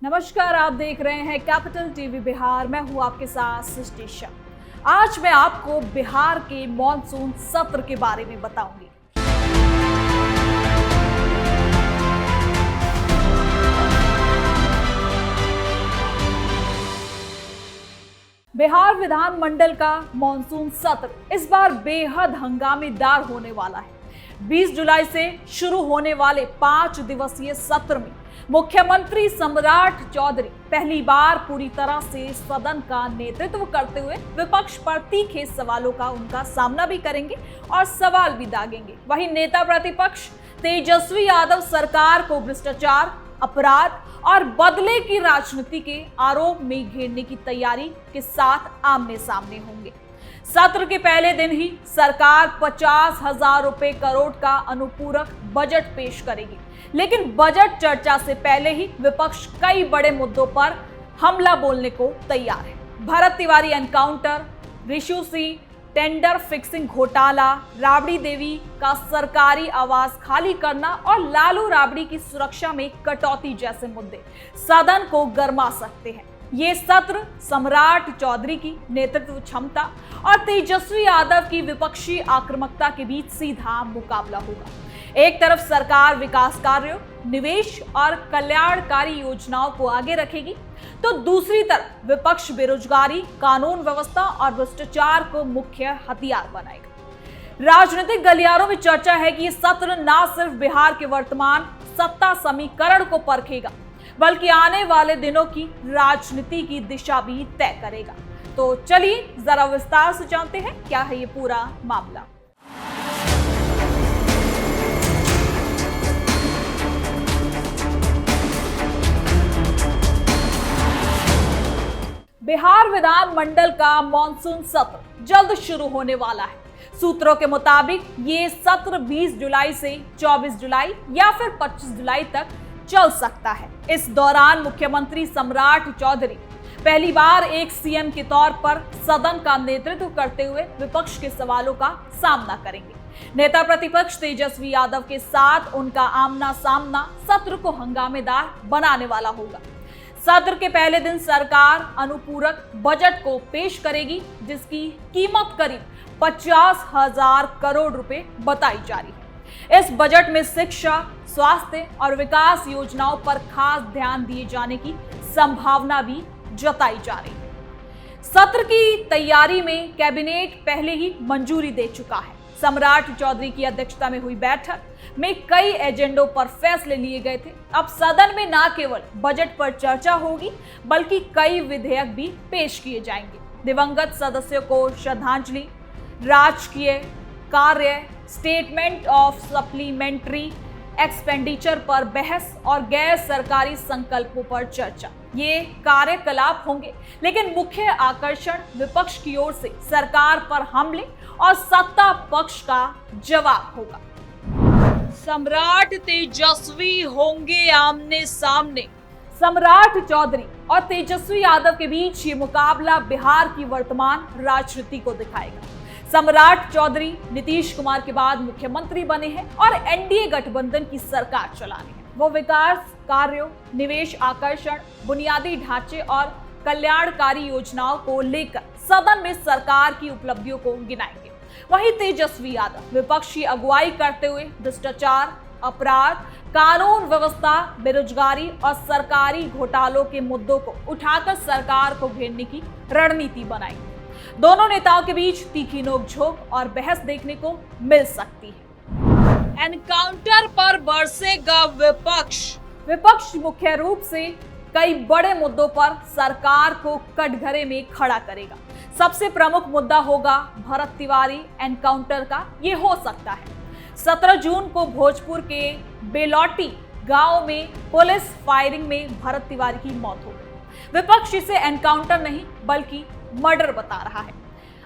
नमस्कार, आप देख रहे हैं कैपिटल टीवी बिहार। मैं हूं आपके साथ सृष्टि शाह। आज मैं आपको बिहार के मॉनसून सत्र के बारे में बताऊंगी। बिहार विधानमंडल का मॉनसून सत्र इस बार बेहद हंगामेदार होने वाला है। 20 जुलाई से शुरू होने वाले 5 दिवसीय सत्र में मुख्यमंत्री सम्राट चौधरी पहली बार पूरी तरह से सदन का नेतृत्व करते हुए विपक्ष पर तीखे सवालों का उनका सामना भी करेंगे और सवाल भी दागेंगे। वहीं नेता प्रतिपक्ष तेजस्वी यादव सरकार को भ्रष्टाचार, अपराध और बदले की राजनीति के आरोप में घेरने की तैयारी के साथ आमने सामने होंगे। सत्र के पहले दिन ही सरकार 50,000 रुपए करोड़ का अनुपूरक बजट पेश करेगी, लेकिन बजट चर्चा से पहले ही विपक्ष कई बड़े मुद्दों पर हमला बोलने को तैयार है। Bharat Tiwari encounter, Rishu Singh tender fixing घोटाला, राबड़ी देवी का सरकारी आवास खाली करना और लालू राबड़ी की सुरक्षा में कटौती जैसे मुद्दे सदन को गरमा सकते हैं। ये सत्र सम्राट चौधरी की नेतृत्व क्षमता और तेजस्वी यादव की विपक्षी आक्रामकता के बीच सीधा मुकाबला होगा। एक तरफ सरकार विकास कार्यों, निवेश और कल्याणकारी योजनाओं को आगे रखेगी, तो दूसरी तरफ विपक्ष बेरोजगारी, कानून व्यवस्था और भ्रष्टाचार को मुख्य हथियार बनाएगा। राजनीतिक गलियारों में चर्चा है कि यह सत्र न सिर्फ बिहार के वर्तमान सत्ता समीकरण को परखेगा, बल्कि आने वाले दिनों की राजनीति की दिशा भी तय करेगा। तो चलिए जरा विस्तार से जानते हैं क्या है ये पूरा मामला। बिहार विधानमंडल का मॉनसून सत्र जल्द शुरू होने वाला है। सूत्रों के मुताबिक ये सत्र 20 जुलाई से 24 जुलाई या फिर 25 जुलाई तक चल सकता है। इस दौरान मुख्यमंत्री सम्राट चौधरी पहली बार एक सीएम के तौर पर सदन का नेतृत्व करते हुए विपक्ष के सवालों का सामना करेंगे। नेता प्रतिपक्ष तेजस्वी यादव के साथ उनका आमना सामना सत्र को हंगामेदार बनाने वाला होगा। सत्र के पहले दिन सरकार अनुपूरक बजट को पेश करेगी, जिसकी कीमत करीब 50,000 करोड़ रुपए बताई जा रही है। इस बजट में शिक्षा, स्वास्थ्य और विकास योजनाओं पर खास ध्यान दिए जाने की संभावना भी जताई जा रही है। सत्र की तैयारी में कैबिनेट पहले ही मंजूरी दे चुका है। सम्राट चौधरी की अध्यक्षता में हुई बैठक में कई एजेंडों पर फैसले लिए गए थे। अब सदन में न केवल बजट पर चर्चा होगी, बल्कि कई विधेयक भी पेश किए जाएंगे। दिवंगत सदस्यों को श्रद्धांजलि, राजकीय कार्य, स्टेटमेंट ऑफ सप्लीमेंट्री एक्सपेंडिचर पर बहस और गैर सरकारी संकल्पों पर चर्चा, ये कार्यकलाप होंगे। लेकिन मुख्य आकर्षण विपक्ष की ओर से सरकार पर हमले और सत्ता पक्ष का जवाब होगा। सम्राट तेजस्वी होंगे आमने सामने। सम्राट चौधरी और तेजस्वी यादव के बीच ये मुकाबला बिहार की वर्तमान राजनीति को दिखाएगा। सम्राट चौधरी नीतीश कुमार के बाद मुख्यमंत्री बने हैं और एनडीए गठबंधन की सरकार चलानी है। वो विकास कार्यों, निवेश आकर्षण, बुनियादी ढांचे और कल्याणकारी योजनाओं को लेकर सदन में सरकार की उपलब्धियों को गिनाएंगे। वहीं तेजस्वी यादव विपक्ष की अगुवाई करते हुए भ्रष्टाचार, अपराध, कानून व्यवस्था, बेरोजगारी और सरकारी घोटालों के मुद्दों को उठाकर सरकार को घेरने की रणनीति बनाएंगे। दोनों नेताओं के बीच तीखी नोकझोंक और बहस देखने को मिल सकती है। एनकाउंटर पर बरसेगा विपक्ष मुख्य रूप से कई बड़े मुद्दों पर सरकार को कटघरे में खड़ा करेगा। सबसे प्रमुख मुद्दा होगा भरत तिवारी एनकाउंटर का। ये हो सकता है 17 जून को भोजपुर के बेलौटी गांव में पुलिस फायरिंग में भरत तिवारी की मौत हो गई। विपक्ष इसे एनकाउंटर नहीं बल्कि मर्डर बता रहा है।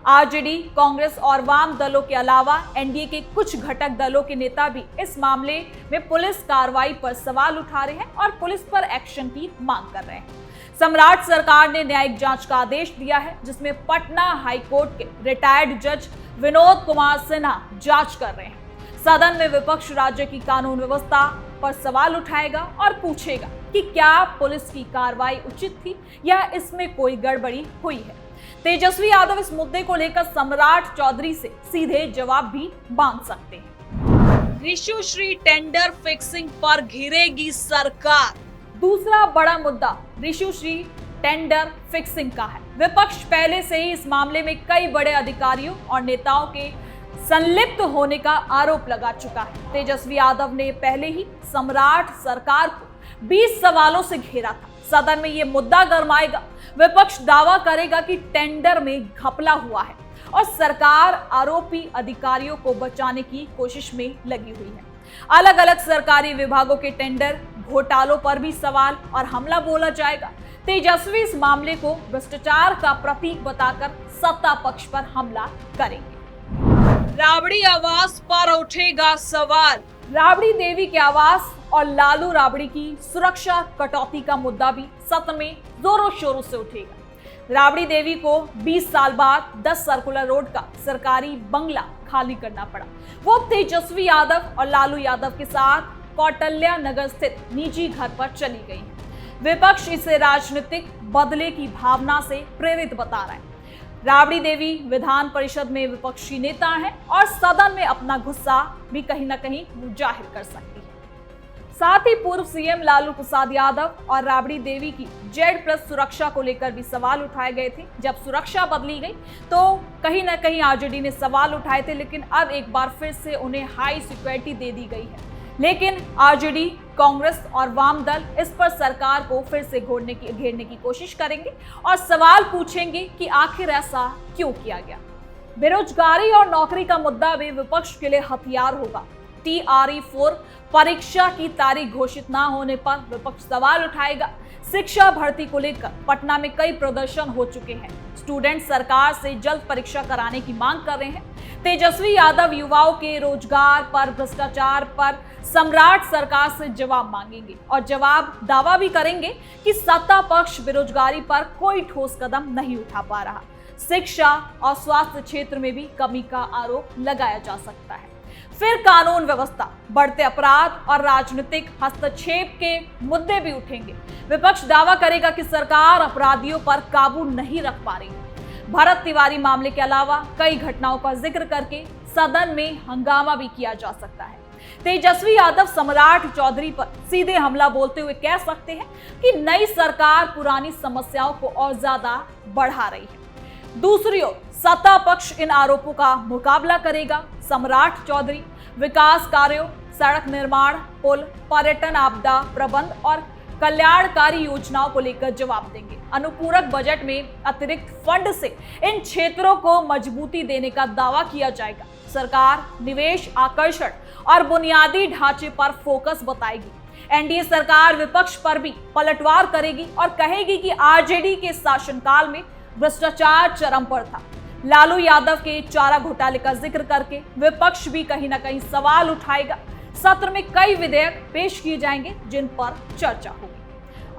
आरजेडी, कांग्रेस और वाम दलों के अलावा एनडीए के कुछ घटक दलों के नेता भी इस मामले में पुलिस कार्रवाई पर सवाल उठा रहे हैं और पुलिस पर एक्शन की मांग कर रहे हैं। सम्राट सरकार ने न्यायिक जांच का आदेश दिया है, जिसमें पटना हाईकोर्ट के रिटायर्ड जज विनोद कुमार सिन्हा जांच कर रहे हैं। सदन में विपक्ष राज्य की कानून व्यवस्था, पर सवाल उठाएगा और पूछेगा कि क्या पुलिस की कार्रवाई उचित थी या इसमें कोई गड़बड़ी हुई है। तेजस्वी यादव इस मुद्दे को लेकर सम्राट चौधरी से सीधे जवाब भी मांग सकते हैं। ऋषुश्री टेंडर फिक्सिंग पर घिरेगी सरकार। दूसरा बड़ा मुद्दा ऋषुश्री टेंडर फिक्सिंग का है। विपक्ष पहले से ही इस मामले में कई बड़े अधिकारियों और नेताओं के संलिप्त होने का आरोप लगा चुका है। तेजस्वी यादव ने पहले ही सम्राट सरकार को 20 सवालों से घेरा था। सदन में यह मुद्दा गरमाएगा, विपक्ष दावा करेगा कि टेंडर में घपला हुआ है और सरकार आरोपी अधिकारियों को बचाने की कोशिश में लगी हुई है। अलग अलग सरकारी विभागों के टेंडर घोटालों पर भी सवाल और हमला बोला जाएगा। तेजस्वी इस मामले को भ्रष्टाचार का प्रतीक बताकर सत्ता पक्ष पर हमला करेंगे। राबड़ी आवास पर उठेगा सवाल। राबड़ी देवी के आवास और लालू राबड़ी की सुरक्षा कटौती का मुद्दा भी सत्र में जोरों शोरों से उठेगा। राबड़ी देवी को 20 साल बाद 10 सर्कुलर रोड का सरकारी बंगला खाली करना पड़ा। वो तेजस्वी यादव और लालू यादव के साथ कौटल्या नगर स्थित निजी घर पर चली गई है। विपक्ष इसे राजनीतिक बदले की भावना से प्रेरित बता रहा है। राबड़ी देवी विधान परिषद में विपक्षी नेता हैं और सदन में अपना गुस्सा भी कहीं ना कहीं जाहिर कर सकती है। साथ ही पूर्व सीएम लालू प्रसाद यादव और राबड़ी देवी की Z+ सुरक्षा को लेकर भी सवाल उठाए गए थे। जब सुरक्षा बदली गई तो कहीं ना कहीं आरजेडी ने सवाल उठाए थे, लेकिन अब एक बार फिर से उन्हें हाई सिक्योरिटी दे दी गई है। लेकिन आरजेडी, कांग्रेस और वाम दल इस पर सरकार को फिर से घेरने की कोशिश करेंगे और सवाल पूछेंगे कि आखिर ऐसा क्यों किया गया। बेरोजगारी और नौकरी का मुद्दा भी विपक्ष के लिए हथियार होगा। TRE-4 परीक्षा की तारीख घोषित न होने पर विपक्ष सवाल उठाएगा। शिक्षा भर्ती को लेकर पटना में कई प्रदर्शन हो चुके हैं। स्टूडेंट सरकार से जल्द परीक्षा कराने की मांग कर रहे हैं। तेजस्वी यादव युवाओं के रोजगार पर, भ्रष्टाचार पर सम्राट सरकार से जवाब मांगेंगे और दावा भी करेंगे कि सत्ता पक्ष बेरोजगारी पर कोई ठोस कदम नहीं उठा पा रहा। शिक्षा और स्वास्थ्य क्षेत्र में भी कमी का आरोप लगाया जा सकता है। फिर कानून व्यवस्था, बढ़ते अपराध और राजनीतिक हस्तक्षेप के मुद्दे भी उठेंगे। विपक्ष दावा करेगा कि सरकार अपराधियों पर काबू नहीं रख पा रही है। भरत तिवारी मामले के अलावा कई घटनाओं का जिक्र करके सदन में हंगामा भी किया जा सकता है। तेजस्वी यादव सम्राट चौधरी पर सीधे हमला बोलते हुए कह सकते हैं कि नई सरकार पुरानी समस्याओं को और ज्यादा बढ़ा रही है। दूसरी ओर सत्ता पक्ष इन आरोपों का मुकाबला करेगा। सम्राट चौधरी विकास कार्यों, सड़क निर्माण, पुल, पर्यटन, आपदा प्रबंध और कल्याणकारी योजनाओं को लेकर जवाब देंगे। अनुपूरक बजट में अतिरिक्त फंड से इन क्षेत्रों को मजबूती देने का दावा किया जाएगा। सरकार निवेश आकर्षण और बुनियादी ढांचे पर फोकस बताएगी। एनडीए सरकार विपक्ष पर भी पलटवार करेगी और कहेगी कि आरजेडी के शासनकाल में भ्रष्टाचार चरम पर था। लालू यादव के चारा घोटाले का जिक्र करके विपक्ष भी कहीं ना कहीं सवाल उठाएगा। सत्र में कई विधेयक पेश किए जाएंगे जिन पर चर्चा होगी।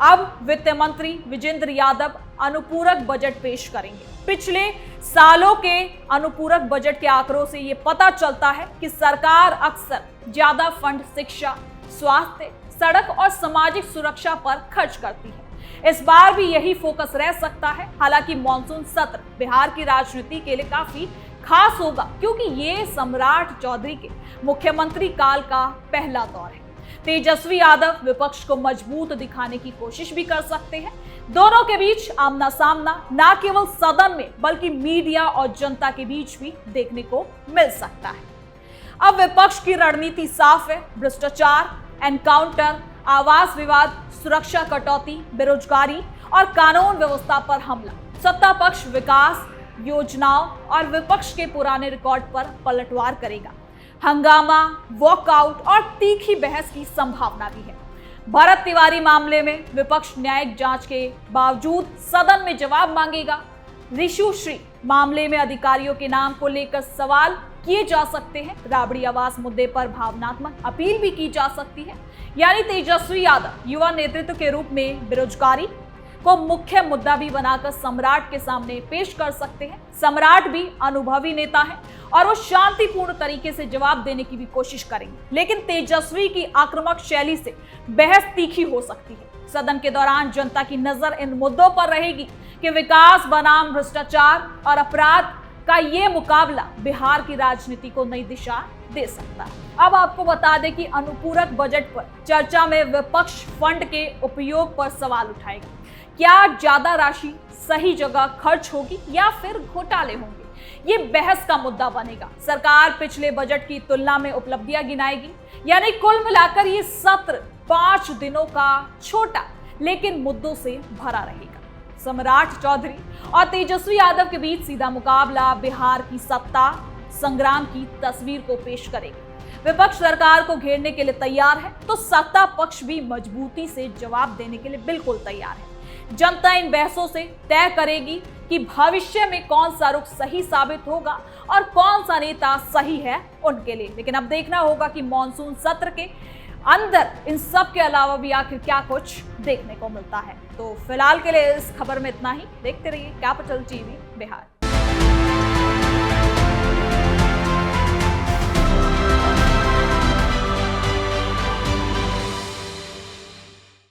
अब वित्त मंत्री विजेंद्र यादव अनुपूरक बजट पेश करेंगे। पिछले सालों के अनुपूरक बजट के आंकड़ों से ये पता चलता है कि सरकार अक्सर ज्यादा फंड शिक्षा, स्वास्थ्य, सड़क और सामाजिक सुरक्षा पर खर्च करती है। इस बार भी यही फोकस रह सकता है। हालांकि मॉनसून सत्र बिहार की राजनीति के लिए काफी खास होगा, क्योंकि ये सम्राट चौधरी के मुख्यमंत्री काल का पहला दौर है। तेजस्वी यादव विपक्ष को मजबूत दिखाने की कोशिश भी कर सकते हैं। दोनों के बीच आमना सामना न केवल सदन में बल्कि मीडिया और जनता के बीच भी देखने को मिल सकता है। अब विपक्ष की रणनीति साफ है। भ्रष्टाचार, एनकाउंटर, आवास विवाद, सुरक्षा कटौती, बेरोजगारी और कानून व्यवस्था पर हमला। सत्ता पक्ष विकास योजनाओं और विपक्ष के पुराने रिकॉर्ड पर पलटवार करेगा। हंगामा, वॉकआउट और तीखी बहस की संभावना भी है। भरत तिवारी मामले में विपक्ष न्यायिक जांच के बावजूद सदन में जवाब मांगेगा। ऋषुश्री मामले में अधिकारियों के नाम को लेकर सवाल किए जा सकते हैं। राबड़ी आवास मुद्दे पर भावनात्मक अपील भी की जा सकती है। यानी तेजस्वी यादव युवा नेतृत्व के रूप में बेरोजगारी, को मुख्य मुद्दा भी बनाकर सम्राट के सामने पेश कर सकते हैं। सम्राट भी अनुभवी नेता है और वो शांतिपूर्ण तरीके से जवाब देने की भी कोशिश करेंगे, लेकिन तेजस्वी की आक्रामक शैली से बहस तीखी हो सकती है। सदन के दौरान जनता की नजर इन मुद्दों पर रहेगी कि विकास बनाम भ्रष्टाचार और अपराध का ये मुकाबला बिहार की राजनीति को नई दिशा दे सकता है। अब आपको बता दें कि अनुपूरक बजट पर चर्चा में विपक्ष फंड के उपयोग पर सवाल उठाएगा। क्या ज्यादा राशि सही जगह खर्च होगी या फिर घोटाले होंगे, ये बहस का मुद्दा बनेगा। सरकार पिछले बजट की तुलना में उपलब्धियां गिनाएगी, यानी कुल मिलाकर ये सत्र 5 दिनों का छोटा लेकिन मुद्दों से भरा रहेगा। सम्राट चौधरी और तेजस्वी यादव के बीच सीधा मुकाबला बिहार की सत्ता संग्राम की तस्वीर को पेश करेगा। विपक्ष सरकार को घेरने के लिए तैयार है, तो सत्ता पक्ष भी मजबूती से जवाब देने के लिए बिल्कुल तैयार है। जनता इन बहसों से तय करेगी कि भविष्य में कौन सा रुख सही साबित होगा और कौन सा नेता सही है उनके लिए। लेकिन अब देखना होगा कि मॉनसून सत्र के अंदर इन सब के अलावा भी आखिर क्या कुछ देखने को मिलता है। तो फिलहाल के लिए इस खबर में इतना ही। देखते रहिए कैपिटल टीवी बिहार।